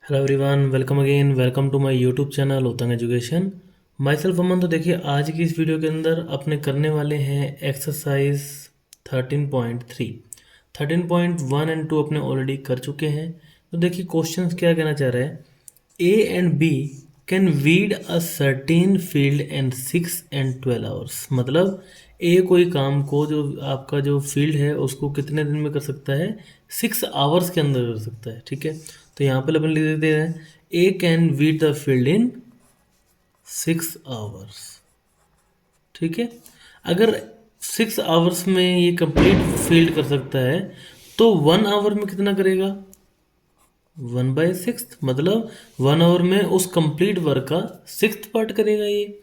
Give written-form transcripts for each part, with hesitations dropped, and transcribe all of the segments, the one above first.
Hello everyone, welcome again. Welcome to my YouTube channel Uttang education. My self Aman. तो देखिए, आज की इस वीडियो के अंदर अपने करने वाले हैं एक्सरसाइज 13.3। 13.1 एंड 2 अपने ऑलरेडी कर चुके हैं। तो देखिए, क्वेश्चंस क्या कहना चाह रहा है। A and B can weed a certain field and 6 and 12 hours. मतलब ए कोई काम को, जो आपका जो फील्ड है उसको कितने दिन में कर सकता है, 6 आवर्स के अंदर कर सकता है। ठीक है, तो यहाँ पर अपन लिख देते हैं A can weed the field in 6 hours. ठीक है, अगर 6 आवर्स में ये कंप्लीट फील्ड कर सकता है तो 1 आवर में कितना करेगा, 1/6। मतलब 1 आवर में उस कंप्लीट वर्क का 6th पार्ट करेगा ये।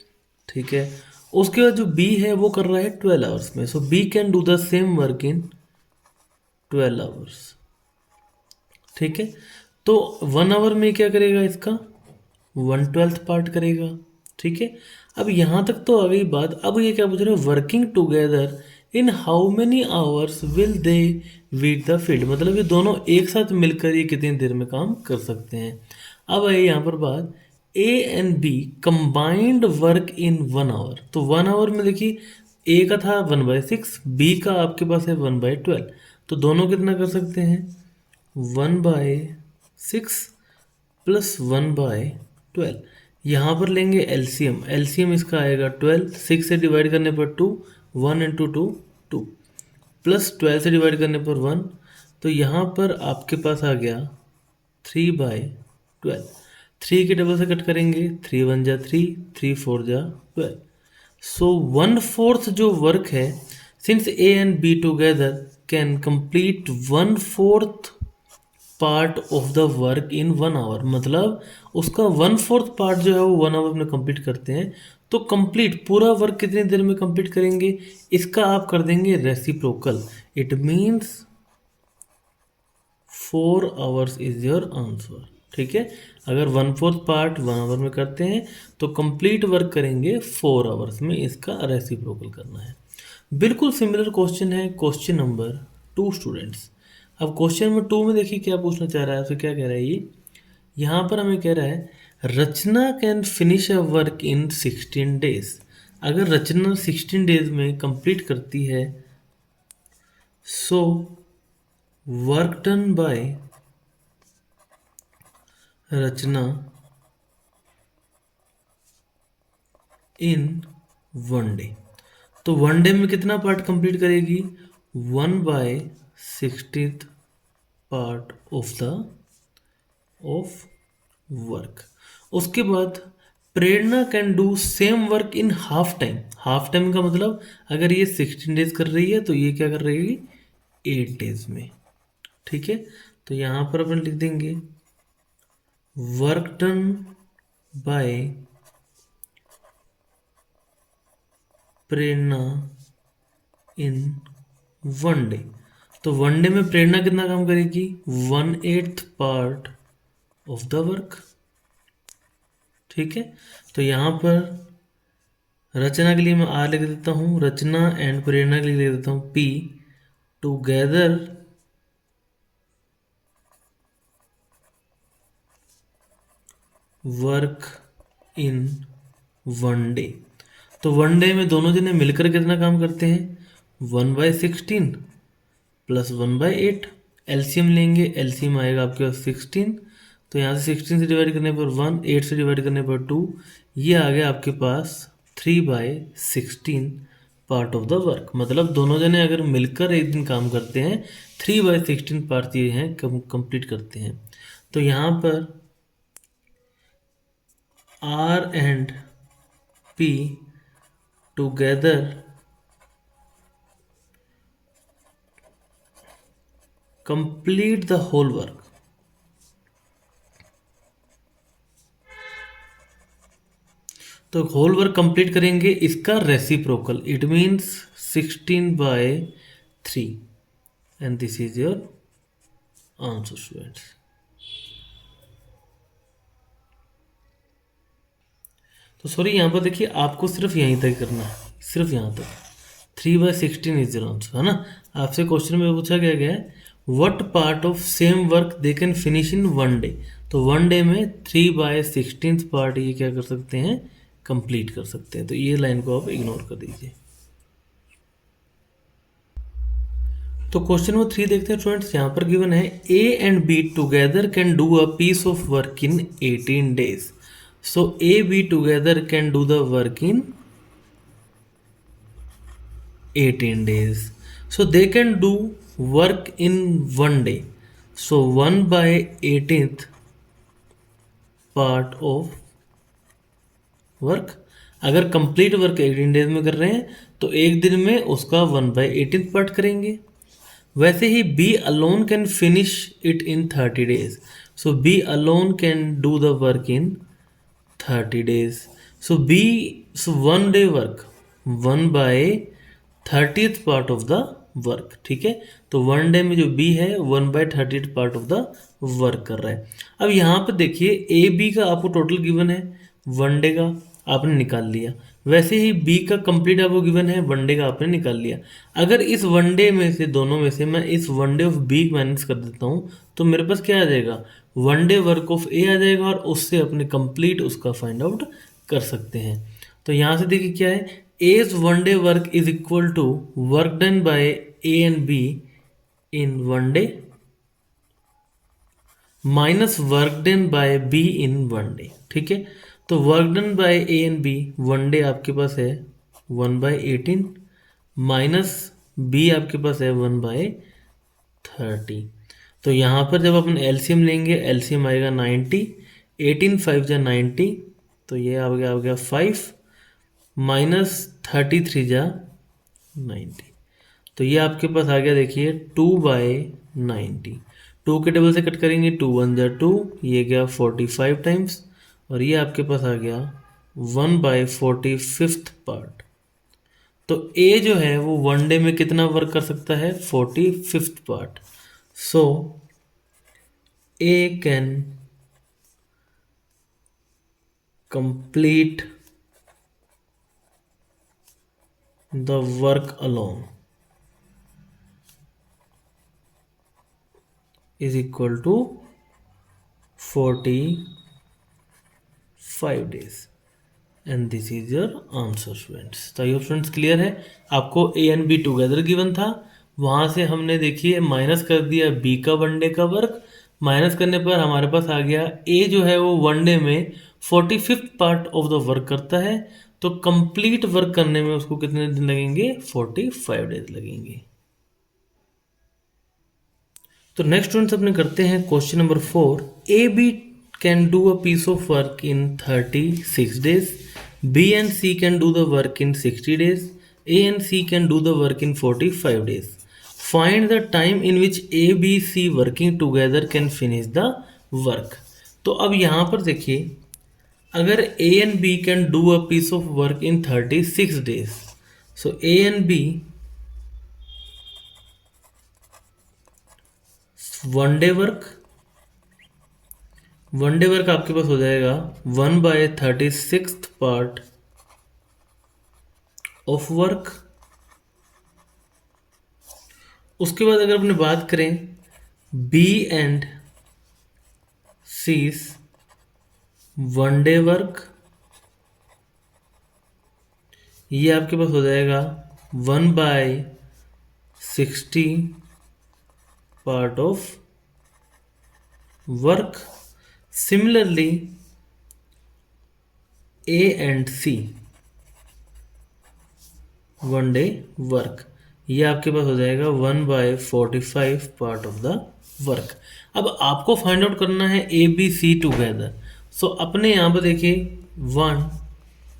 ठीक है, उसके बाद जो बी है वो कर रहा है 12 आवर्स में। So B can do the same work in 12 hours. ठीक है, तो 1 आवर में क्या करेगा, इसका 1/12 पार्ट करेगा। ठीक है, अब यहाँ तक तो आ गई बात। अब ये क्या पूछ रहे हैं, working together in how many hours will they weed the field. मतलब ये दोनों एक साथ मिलकर ये कितनी देर में काम कर सकते हैं। अब है यहाँ पर बात, A and B combined work in 1 hour. तो 1 आवर में देखिए, ए का था 1/6, बी का आपके पास है 1/12। तो दोनों कितना कर सकते हैं, 1/6 प्लस 1/12। यहाँ पर लेंगे एलसीएम। एलसीएम इसका आएगा 12। 6 से डिवाइड करने पर 2, 1 इंटू 2 2, प्लस 12 से डिवाइड करने पर 1। तो यहाँ पर आपके पास आ गया 3/12। 3 के डबल से कट करेंगे, 3 1 जा 3, 3 4 जा 12। सो 1/4 जो वर्क है, since A and B together can complete 1/4 part of the work in 1 hour. मतलब उसका 1/4 पार्ट जो है वो 1 आवर में कंप्लीट करते हैं। तो कंप्लीट पूरा वर्क कितनी देर में कंप्लीट करेंगे, इसका आप कर देंगे reciprocal. It means 4 hours is your answer. ठीक है, अगर 1/4 पार्ट 1 आवर में करते हैं तो कंप्लीट वर्क करेंगे 4 आवर्स में। इसका रेसिप्रोकल करना है। बिल्कुल सिमिलर क्वेश्चन है क्वेश्चन नंबर 2 स्टूडेंट्स। अब क्वेश्चन नंबर 2 में देखिए क्या पूछना चाह रहा है, आपसे क्या कह रहा है ये। यहाँ पर हमें कह रहा है Rachna can finish a work in 16 days. अगर रचना 16 डेज में कंप्लीट करती है, so work done by Rachna in 1 day. तो 1 डे में कितना पार्ट कंप्लीट करेगी, 1/16 पार्ट ऑफ वर्क। उसके बाद Prerna can do same work in half time. Half time का मतलब अगर ये 16 डेज कर रही है तो ये क्या कर रही है, 8 डेज में। ठीक है, तो यहाँ पर अपन लिख देंगे वर्क डन बाय प्रेरणा इन 1 डे। तो 1 डे में प्रेरणा कितना काम करेगी, 1/8 पार्ट ऑफ द वर्क। ठीक है, तो यहाँ पर रचना के लिए मैं आर लिख देता हूँ, रचना एंड प्रेरणा के लिए लिख देता हूँ P. Together work in 1 day. तो 1 डे में दोनों जने मिलकर कितना काम करते हैं, 1/16 प्लस 1/8। एलसीएम लेंगे, एलसीएम आएगा आपके पास 16। तो यहाँ से 16 से डिवाइड करने पर 1, 8 से डिवाइड करने पर 2, ये आ गया आपके पास 3/16 पार्ट ऑफ द वर्क। मतलब दोनों जने अगर मिलकर एक दिन काम करते हैं, 3/16 पार्ट ये हैं कंप्लीट करते हैं। तो यहाँ पर R and P together complete the whole work. तो होल वर्क कंप्लीट करेंगे, इसका reciprocal. It means 16/3 and this is your answer students. तो सॉरी, यहाँ पर देखिए आपको सिर्फ यहीं तक करना है, सिर्फ यहाँ तक। 3/16 इज योर आंसर, है ना। आपसे क्वेश्चन में पूछा गया है what part of same work they can finish in 1 day. तो 1 डे में 3/16 पार्ट ये क्या कर सकते हैं, कंप्लीट कर सकते हैं। तो ये लाइन को आप इग्नोर कर दीजिए। तो क्वेश्चन नंबर 3 देखते हैं स्टूडेंट्स। यहाँ पर गिवन है A and B together can do a piece of work in 18 days। So A B together can do the work in 18 days। So they can do work in 1 day। So 1/18th part of work. अगर complete work 18 days में कर रहे हैं तो एक दिन में उसका 1/18th पार्ट करेंगे। वैसे ही B alone can finish it in 30 days। So B alone can do the work in 30 days। So B, so 1 day work 1/30th part of the work. ठीक है, तो 1 डे में जो बी है 1/30th part of the work कर रहा है। अब यहाँ पर देखिए ए बी का आपको टोटल गिवन है 1 डे का, आपने निकाल लिया। वैसे ही बी का कंप्लीट आपको गिवन है 1 डे का, आपने निकाल लिया। अगर इस 1 डे में से, दोनों में से मैं इस 1 डे ऑफ बी माइनस कर देता हूँ तो मेरे पास क्या आ जाएगा, 1 डे वर्क ऑफ ए आ जाएगा और उससे अपने कंप्लीट उसका फाइंड आउट कर सकते हैं। तो यहाँ से देखिए क्या है, as 1 day work is equal to work done by A and B in 1 day minus work done by B in 1 day. ठीक है, तो work done by A and B 1 day आपके पास है 1/18 माइनस बी आपके पास है 1/30। तो यहाँ पर जब अपन एलसीएम लेंगे, एलसीएम आएगा 90, 18 5 जा 90, तो ये आ गया 5 माइनस 33 जा 90। तो ये आपके पास आ गया देखिए 2/90। 2 के टेबल से कट करेंगे, 2 1 जा 2, ये गया 45 टाइम्स, और ये आपके पास आ गया 1/45th पार्ट। तो ए जो है वो 1 डे में कितना वर्क कर सकता है, 45th part. So A can complete the work alone is equal to 45 days and this is your answer students. तो ये स्टूडेंट्स क्लियर है, आपको A and B together given था, वहाँ से हमने देखिए माइनस कर दिया बी का 1 डे का वर्क। माइनस करने पर हमारे पास आ गया ए जो है वो 1 डे में 45th part of the work करता है, तो कंप्लीट वर्क करने में उसको कितने दिन लगेंगे, 45 डेज लगेंगे। तो नेक्स्ट स्टूडेंट्स अपने करते हैं question number 4। A B can do a piece of work in 36 days। B and C can do the work in 60 days। A and C can do the work in 45 days। Find the time in which A B C working together can finish the work. तो अब यहाँ पर देखिए, अगर A and B can do a piece of work in 36 days, so A and B 1 day work, 1 day work आपके पास हो जाएगा 1/36th पार्ट ऑफ वर्क। उसके बाद अगर अपने बात करें B and C's 1 day work, ये आपके पास हो जाएगा 1/60 part of work. Similarly A and C 1 day work, ये आपके पास हो जाएगा 1/45 पार्ट ऑफ द वर्क। अब आपको फाइंड आउट करना है ए बी सी टुगेदर। सो अपने यहाँ पर देखिए 1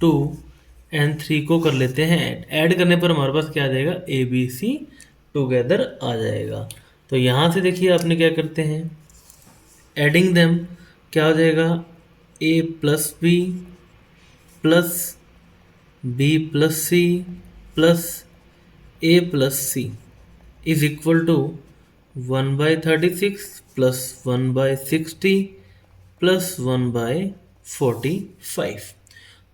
2 एंड 3 को कर लेते हैं ऐड। ऐड करने पर हमारे पास क्या आ जाएगा, ए बी सी टुगेदर आ जाएगा। तो यहाँ से देखिए आपने क्या करते हैं, एडिंग देम क्या हो जाएगा, A plus B plus B plus C plus A plus C is equal to 1/36 plus 1/60 plus 1/45।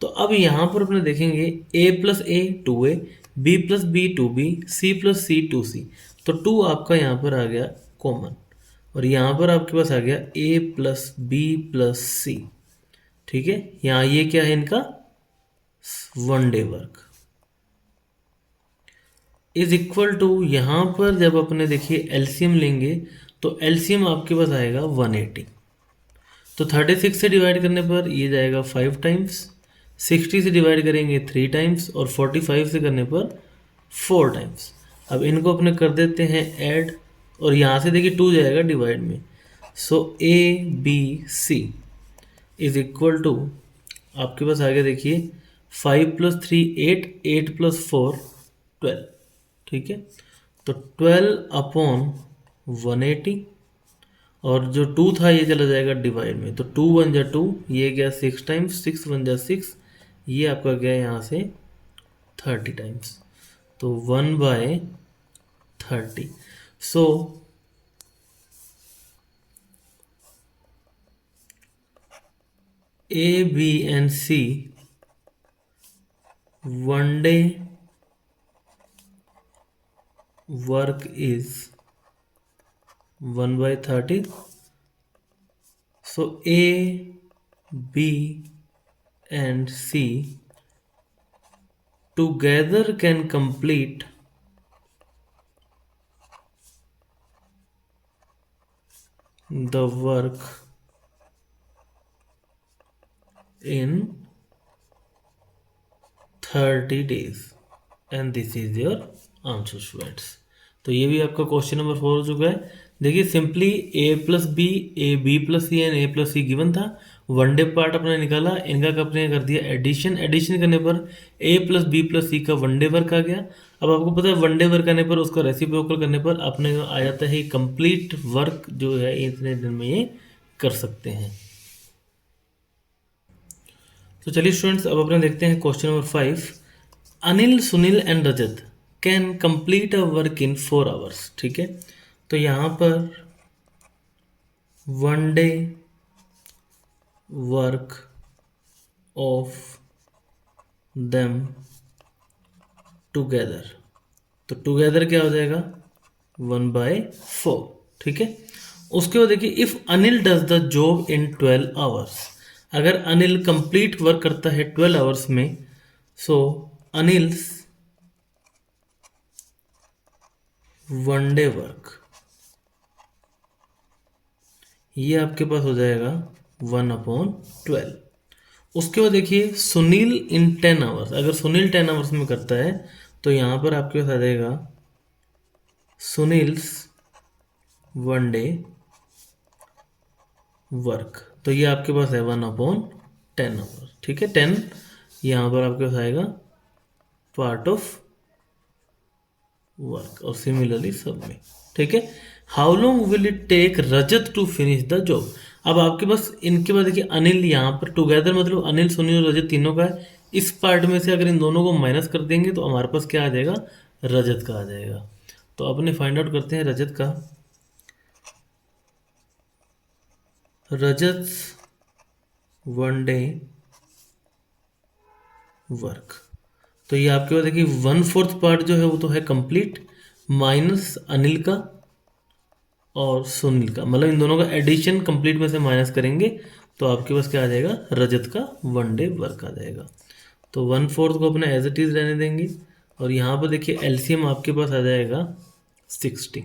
तो अब यहाँ पर अपने देखेंगे a plus A 2a, b plus B 2b, c plus C 2c। तो 2 आपका यहाँ पर आ गया कॉमन, और यहाँ पर आपके पास आ गया A plus B plus C. ठीक है, यहाँ ये क्या है इनका one day work is equal to, यहाँ पर जब अपने देखिए एलसीएम लेंगे तो एलसीएम आपके पास आएगा 180। तो 36 से डिवाइड करने पर ये जाएगा 5 टाइम्स, 60 से डिवाइड करेंगे 3 टाइम्स और 45 से करने पर 4 टाइम्स। अब इनको अपने कर देते हैं ऐड, और यहाँ से देखिए 2 जाएगा डिवाइड में। So A B C is equal to आपके पास आगे देखिए 5 + 3 8, 8 + 4 12। ठीक है, तो 12/180, और जो 2 था ये चला जाएगा डिवाइड में, तो 2 × 1 = 2, ये गया 6 टाइम्स, 6 × 1 = 6, ये आपका गया यहाँ से 30 टाइम्स, तो 1/30। So A B and C one day work is 1/30. So A, B and C together can complete the work in 30 days and this is your answer students। तो ये भी आपका क्वेश्चन नंबर 4 हो चुका है। देखिए simply a + b, a b + c and a + c given था, one day part अपने निकाला, इनका अपने कर दिया एडिशन, एडिशन करने पर a + b + c का वन डे वर्क आ गया। अब आपको पता है वन डे वर्क आने पर उसका रेसिप्रोकल करने पर अपने आ जाता है कंप्लीट वर्क जो है इतने दिन में ये कर सकते हैं। तो चलिए स्टूडेंट्स अब अपने देखते हैं question number 5। Anil, Sunil and Rajat can complete a work in 4 hours. ठीक है, तो यहाँ पर one day work of them together, तो टुगेदर क्या हो जाएगा 1/4। ठीक है, उसके बाद देखिए if Anil does the job in 12 hours, अगर अनिल कंप्लीट वर्क करता है 12 आवर्स में, सो अनिल्स वन डे वर्क, ये आपके पास हो जाएगा 1/12। उसके बाद देखिए सुनील इन 10 आवर्स, अगर सुनील 10 आवर्स में करता है तो यहाँ पर आपके पास आ जाएगा सुनील्स वन डे वर्क, तो ये आपके पास है 1/10 आवर। ठीक है, 10 यहाँ पर आपके पास आएगा पार्ट ऑफ वर्क, और सिमिलरली सब में। ठीक है, how long will it take Rajat to finish the job. अब आपके पास इनके बाद देखिए अनिल यहाँ पर टुगेदर मतलब अनिल, सुनील और रजत तीनों का है। इस पार्ट में से अगर इन दोनों को माइनस कर देंगे तो हमारे पास क्या आ जाएगा, रजत का आ जाएगा। तो अपने फाइंड आउट करते हैं रजत का। रजत वन डे वर्क, तो ये आपके पास देखिए 1/4 पार्ट जो है वो तो है कंप्लीट, माइनस अनिल का और सुनील का, मतलब इन दोनों का एडिशन कंप्लीट में से माइनस करेंगे तो आपके पास क्या आ जाएगा, रजत का वन डे वर्क आ जाएगा। तो 1/4 को अपने एज इट इज रहने देंगे, और यहाँ पर देखिए एलसीएम आपके पास आ जाएगा 60।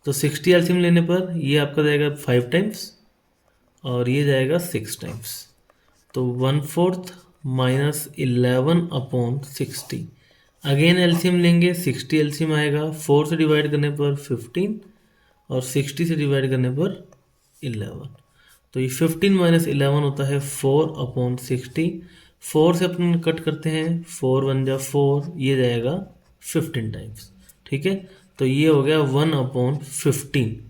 तो 60 एलसीएम लेने पर ये आपका जाएगा 5 टाइम्स और ये जाएगा 6 टाइम्स, तो 1/4 माइनस 11/60। अगेन एलसीएम लेंगे, 60 एलसीएम आएगा, 4 से डिवाइड करने पर 15 और 60 से डिवाइड करने पर 11, तो ये 15 माइनस 11 होता है 4/60। 4 से अपन कट करते हैं, 4 × 1 = 4, ये जाएगा 15 टाइम्स। ठीक है, तो ये हो गया 1/15।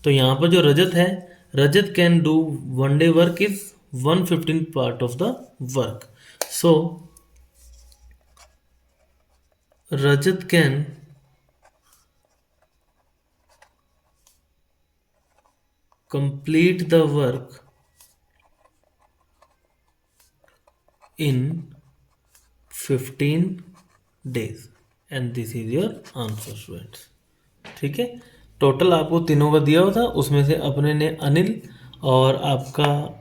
तो यहाँ पर जो रजत है, Rajat can do one day work is 1/15 part of the work. So Rajat can complete the work in 15 days and this is your answer students। ठीक है, टोटल आपको तीनों का दिया हुआ था, उसमें से अपने ने अनिल और आपका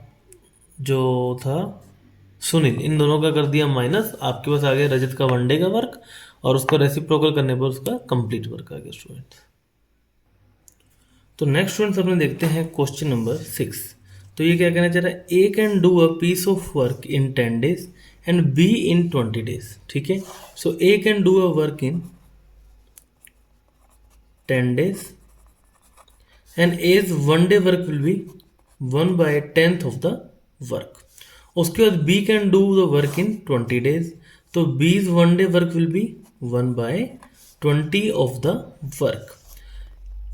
जो था सुनील, इन दोनों का कर दिया माइनस। आपके पास आ गया रजत का वनडे का वर्क और उसका रेसिप्रोकल करने पर उसका कंप्लीट वर्क आ गया स्टूडेंट्स। तो नेक्स्ट स्टूडेंट्स अपने देखते हैं क्वेश्चन नंबर 6। तो ये क्या कहना चाह रहा है, A can do a piece of work in 10 days and B in 20 days। ठीक है, so A can do a work in 10 days and A's one day work will be 1/10 of the work. उसके बाद B can do the work in 20 days, तो B's one day work will be 1/20 of the work.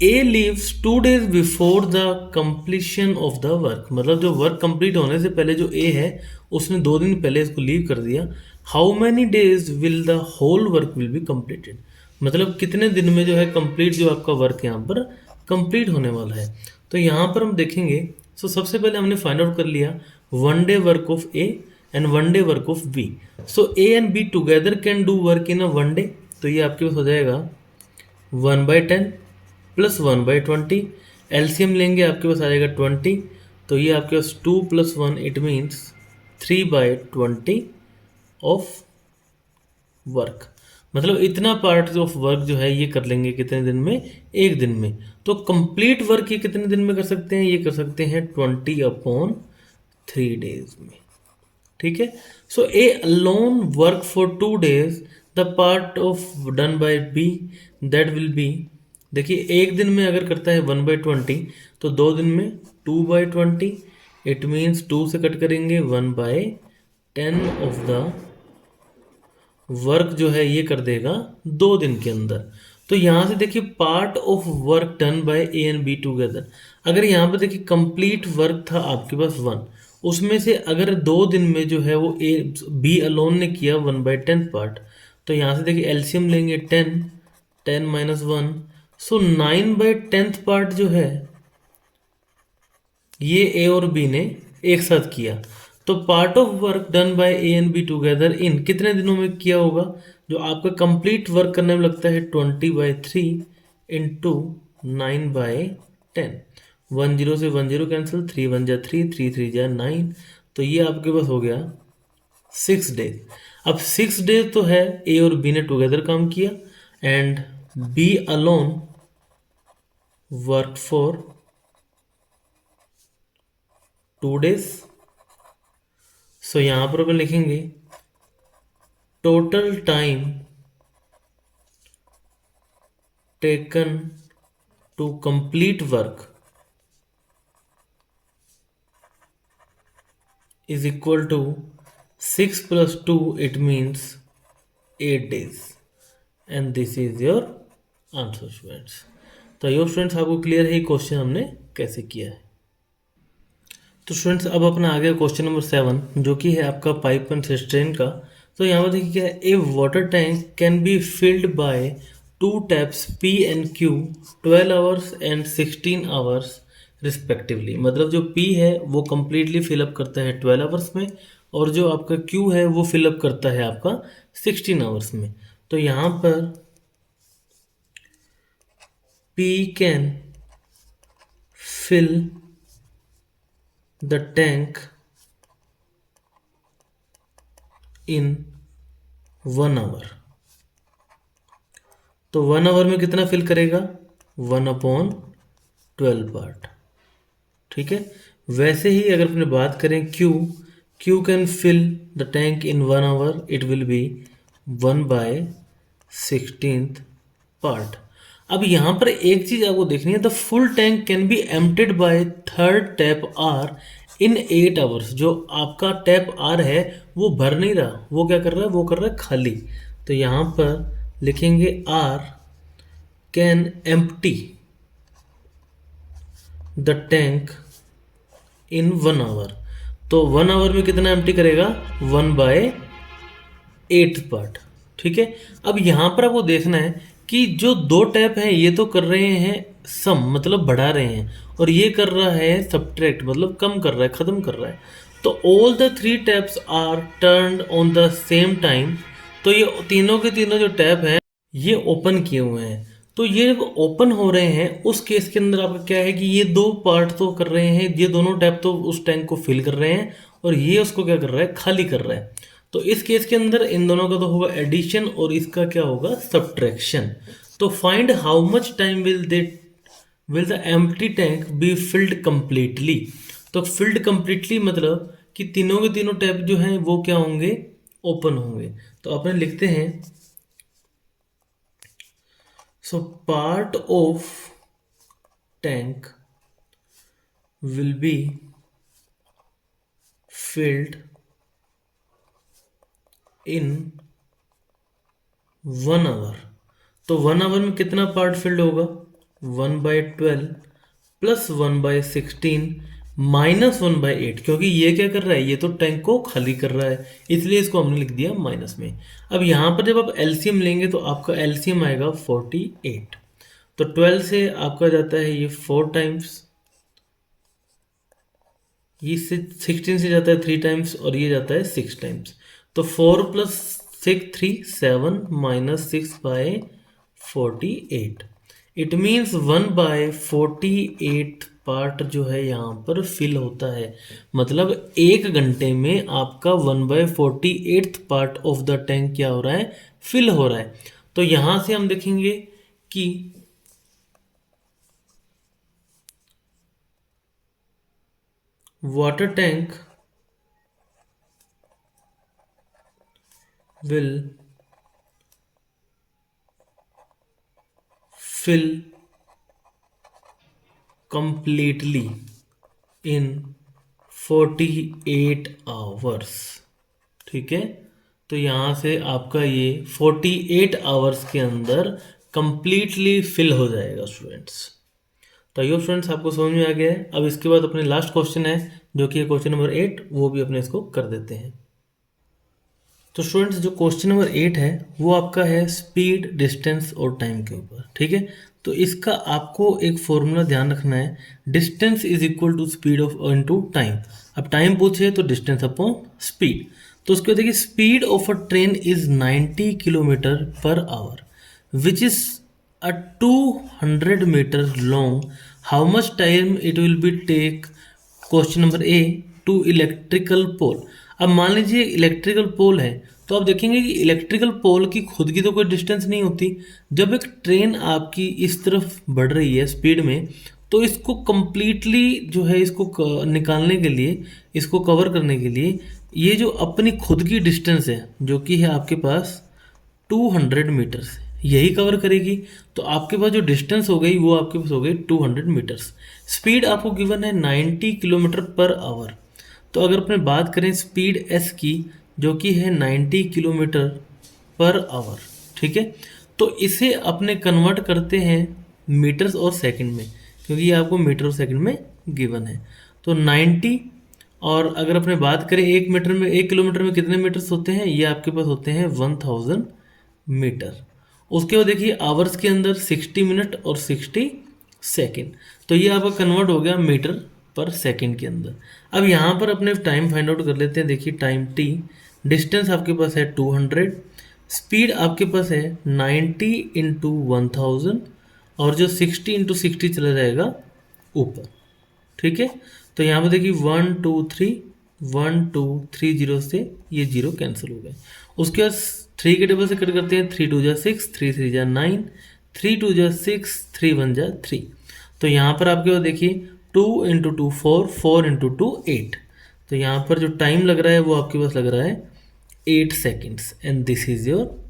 A leaves 2 days before the completion of the work, मतलब जो work complete होने से पहले जो ए है उसने 2 दिन पहले इसको लीव कर दिया। How many days will the whole work will be completed, मतलब कितने दिन में जो है कंप्लीट जो आपका वर्क यहाँ पर कंप्लीट होने वाला है। तो यहाँ पर हम देखेंगे, सो सबसे पहले हमने फाइंड आउट कर लिया one day work of A and one day work of B. So A and B together can do work in a one day, तो ये आपके पास हो जाएगा 1/10 प्लस 1/20। एलसीएम लेंगे आपके पास आ जाएगा 20, तो ये आपके पास 2 + 1 इट मीन्स 3/20 ऑफ वर्क। मतलब इतना पार्ट ऑफ वर्क जो है ये कर लेंगे कितने दिन में, एक दिन में। तो कंप्लीट वर्क ये कितने दिन में कर सकते हैं, ये कर सकते हैं 20/3 days में। ठीक है, so A alone work for 2 days the part of done by B that will be, देखिए एक दिन में अगर करता है 1/20 तो 2 दिन में 2/20, इट मीन्स 2 से कट करेंगे 1/10 ऑफ द वर्क जो है ये कर देगा 2 दिन के अंदर। तो यहाँ से देखिए part of work done by A and B together, अगर यहाँ पे देखिए कंप्लीट वर्क था आपके पास 1, उसमें से अगर 2 दिन में जो है वो ए बी अलोन ने किया 1/10 पार्ट, तो यहाँ से देखिए एलसीएम लेंगे 10 -1, सो 9/10 पार्ट जो है ये ए और बी ने एक साथ किया। तो part of work done by A and B together in कितने दिनों में किया होगा, जो आपका कंप्लीट वर्क करने में लगता है 20/3 इंटू 9/10। 1 0 से 1 0 कैंसिल, 3 1 जा 3, 3 3 जा 9, तो ये आपके पास हो गया 6 डेज। अब 6 डेज तो है ए और बी ने टुगेदर काम किया and B alone work for 2 days। So यहां पर अगर लिखेंगे total time taken to complete work is equal to 6 + 2 it means 8 days and this is your answer students. तो यो स्टूडेंट्स आपको क्लियर है क्वेश्चन हमने कैसे किया है। तो स्टूडेंट्स अब अपना आ गया क्वेश्चन नंबर 7 जो कि है आपका पाइप एंड सिस्टर्न का। तो यहाँ पर देखिए क्या है, a water tank can be filled by 2 taps P and Q 12 hours and 16 hours respectively, मतलब जो P है वो कम्प्लीटली फिलअप करता है 12 आवर्स में और जो आपका Q है वो फिलअप करता है आपका 16 आवर्स में। तो यहाँ पर P can fill the tank in 1 hour, तो 1 hour में कितना फिल करेगा 1/12 पार्ट। ठीक है, वैसे ही अगर अपने बात करें Q can fill the tank in 1 hour, it will be 1/16 part. अब यहाँ पर एक चीज आपको देखनी है, the full tank can be emptied by third tap R in 8 hours। जो आपका टैप आर है वो भर नहीं रहा, वो क्या कर रहा है, वो कर रहा है खाली। तो यहाँ पर लिखेंगे R can empty the tank in 1 hour, तो 1 hour में कितना एम्प्टी करेगा 1/8 पार्ट। ठीक है, अब यहाँ पर आपको देखना है कि जो 2 टैप हैं ये तो कर रहे हैं सम, मतलब बढ़ा रहे हैं, और ये कर रहा है सब्ट्रैक्ट, मतलब कम कर रहा है, ख़त्म कर रहा है। तो all the 3 taps are turned on the same time, तो ये तीनों के तीनों जो टैप हैं ये ओपन किए हुए हैं। तो तो ये जब ओपन हो रहे हैं उस केस के अंदर आपका क्या है कि ये दो पार्ट तो कर रहे हैं, ये दोनों टैप तो उस टैंक को फिल कर रहे हैं और ये उसको क्या कर रहा है, खाली कर रहा है। तो इस केस के अंदर इन दोनों का तो होगा एडिशन और इसका क्या होगा, सब्ट्रैक्शन। तो find how much time will the empty tank be filled completely. तो फिल्ड कंप्लीटली मतलब कि तीनों के तीनों टैप जो हैं वो क्या होंगे, ओपन होंगे। तो अपने लिखते हैं, so part of tank will be filled in 1 hour। तो 1 hour में कितना पार्ट फिल्ड होगा, 1/12 प्लस 1/16 माइनस 1/8, क्योंकि ये क्या कर रहा है, ये तो टैंक को खाली कर रहा है, इसलिए इसको हमने लिख दिया माइनस में। अब यहाँ पर जब आप एलसीएम लेंगे तो आपका एलसीएम आएगा 48। तो 12 से आपका जाता है ये 4 टाइम्स, ये 16 से जाता है 3 टाइम्स और ये जाता है 6 टाइम्स। तो 4 + 6 3 7 - 6/48। इट मीन्स 1/48 पार्ट जो है यहाँ पर फिल होता है। मतलब 1 घंटे में आपका 1/48 पार्ट ऑफ द टैंक क्या हो रहा है, फिल हो रहा है। तो यहाँ से हम देखेंगे कि water tank will fill completely in 48 hours। ठीक है, तो यहाँ से आपका ये 48 आवर्स के अंदर कंप्लीटली फिल हो जाएगा स्टूडेंट्स। तो आइए स्टूडेंट्स, आपको समझ में आ गया है। अब इसके बाद अपने लास्ट क्वेश्चन है जो कि है क्वेश्चन नंबर 8, वो भी अपने इसको कर देते हैं। तो स्टूडेंट्स जो क्वेश्चन नंबर 8 है वो आपका है स्पीड, डिस्टेंस और टाइम के ऊपर। ठीक है, तो इसका आपको एक फॉर्मूला ध्यान रखना है, distance is equal to speed of into time. अब टाइम पूछे तो डिस्टेंस अपॉन स्पीड। तो उसके बाद देखिए, speed of a train is 90 kilometre per hour which is a 200 meter long, how much time it will be take, question number A, two electrical pole. अब मान लीजिए इलेक्ट्रिकल पोल है, तो आप देखेंगे कि इलेक्ट्रिकल पोल की खुद की तो कोई डिस्टेंस नहीं होती। जब एक ट्रेन आपकी इस तरफ बढ़ रही है स्पीड में, तो इसको कंप्लीटली जो है इसको निकालने के लिए, इसको कवर करने के लिए, ये जो अपनी खुद की डिस्टेंस है जो कि है आपके पास 200 मीटर्स, यही कवर करेगी। तो आपके पास जो डिस्टेंस हो गई वो आपके पास हो गई 200 मीटर्स। स्पीड आपको गिवन है 90 किलोमीटर पर आवर। तो अगर अपने बात करें स्पीड एस की जो कि है 90 किलोमीटर पर आवर, ठीक है, तो इसे अपने कन्वर्ट करते हैं मीटर्स और सेकंड में, क्योंकि ये आपको मीटर और सेकंड में गिवन है। तो 90, और अगर अपने बात करें 1 मीटर में, 1 किलोमीटर में कितने मीटर्स होते हैं, ये आपके पास होते हैं 1000 मीटर। उसके बाद देखिए आवर्स के अंदर 60 मिनट और 60 सेकेंड, तो ये आपका कन्वर्ट हो गया मीटर पर सेकेंड के अंदर। अब यहाँ पर अपने टाइम फाइंड आउट कर लेते हैं। देखिए टाइम टी, डिस्टेंस आपके पास है 200, स्पीड आपके पास है 90 × 1000 और जो 60 × 60 चला जाएगा ऊपर। ठीक है, तो यहाँ पर देखिए 1 2 3 1 2 3 0 से ये 0 कैंसिल हो गए। उसके बाद 3 के टेबल से कट करते हैं, 3 2 6, 3 3 9, 3 2 6, 3 1 3। तो यहाँ पर आपके पास देखिए 2 × 2 4, 4 × 2 8। तो यहाँ पर जो टाइम लग रहा है वो आपके पास लग रहा है 8 seconds, and this is your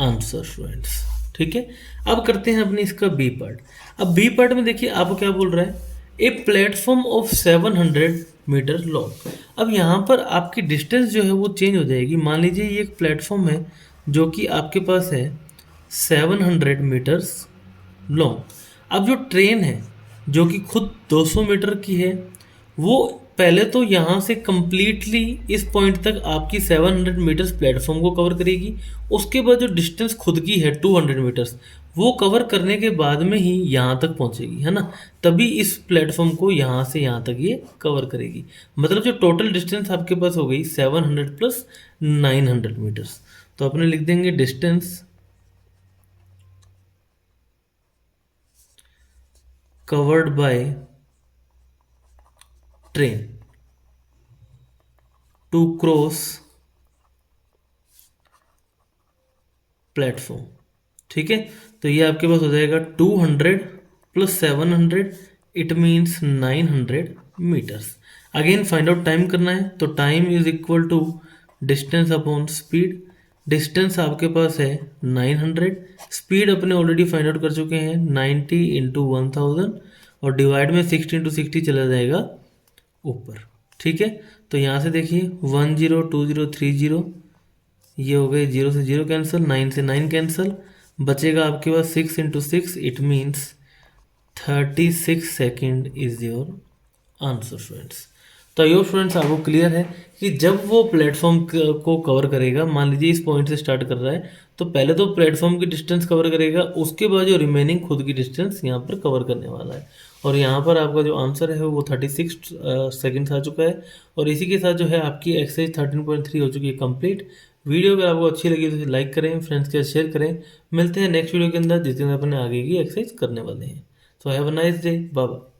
answer students. ठीक है, अब करते हैं अपने इसका बी पार्ट। अब बी पार्ट में देखिए आपको क्या बोल रहा है, a platform of 700 metre long. अब यहाँ पर आपकी डिस्टेंस जो है वो चेंज हो जाएगी। मान लीजिए ये एक प्लेटफॉर्म है जो कि आपके पास है 700 मीटर्स लॉन्ग। अब जो ट्रेन है जो कि खुद 200 मीटर की है, वो पहले तो यहाँ से कंप्लीटली इस पॉइंट तक आपकी 700 मीटर्स प्लेटफॉर्म को कवर करेगी। उसके बाद जो डिस्टेंस खुद की है 200 मीटर्स, वो कवर करने के बाद में ही यहाँ तक पहुँचेगी, है ना, तभी इस प्लेटफॉर्म को यहाँ से यहाँ तक ये कवर करेगी। मतलब जो टोटल डिस्टेंस आपके पास हो गई 700 + 900 मीटर्स। तो अपने लिख देंगे distance covered by train to cross platform. ठीक है, तो ये आपके पास हो जाएगा 200 plus 700, it means 900 metres. Again find out time करना है, तो time is equal to distance upon speed. Distance आपके पास है 900, स्पीड अपने ऑलरेडी फाइंड आउट कर चुके हैं 90 इंटू 1000, और डिवाइड में 60 इंटू 60 चला जाएगा ऊपर। ठीक है, तो यहाँ से देखिए 10 20 30, ये हो गए 0 से 0 कैंसिल, 9 से 9 कैंसिल, बचेगा आपके पास 6 into 6, it means 36 second is your answer students. तो आई होप स्टूडेंट्स आपको क्लियर है कि जब वो प्लेटफॉर्म को कवर करेगा, मान लीजिए इस पॉइंट से स्टार्ट कर रहा है, तो पहले तो प्लेटफॉर्म की डिस्टेंस कवर करेगा, उसके बाद जो रिमेनिंग खुद की डिस्टेंस यहाँ पर कवर करने वाला है। और यहाँ पर आपका जो आंसर है वो 36 सेकेंड्स आ चुका है। और इसी के साथ जो है आपकी एक्सरसाइज 13.3 हो चुकी है कंप्लीट। वीडियो अगर आपको अच्छी लगी तो लाइक करें, फ्रेंड्स के साथ शेयर करें। मिलते हैं नेक्स्ट वीडियो के अंदर जिसके अंदर अपने आगे की एक्सरसाइज करने वाले हैं। So have a nice day, bye bye.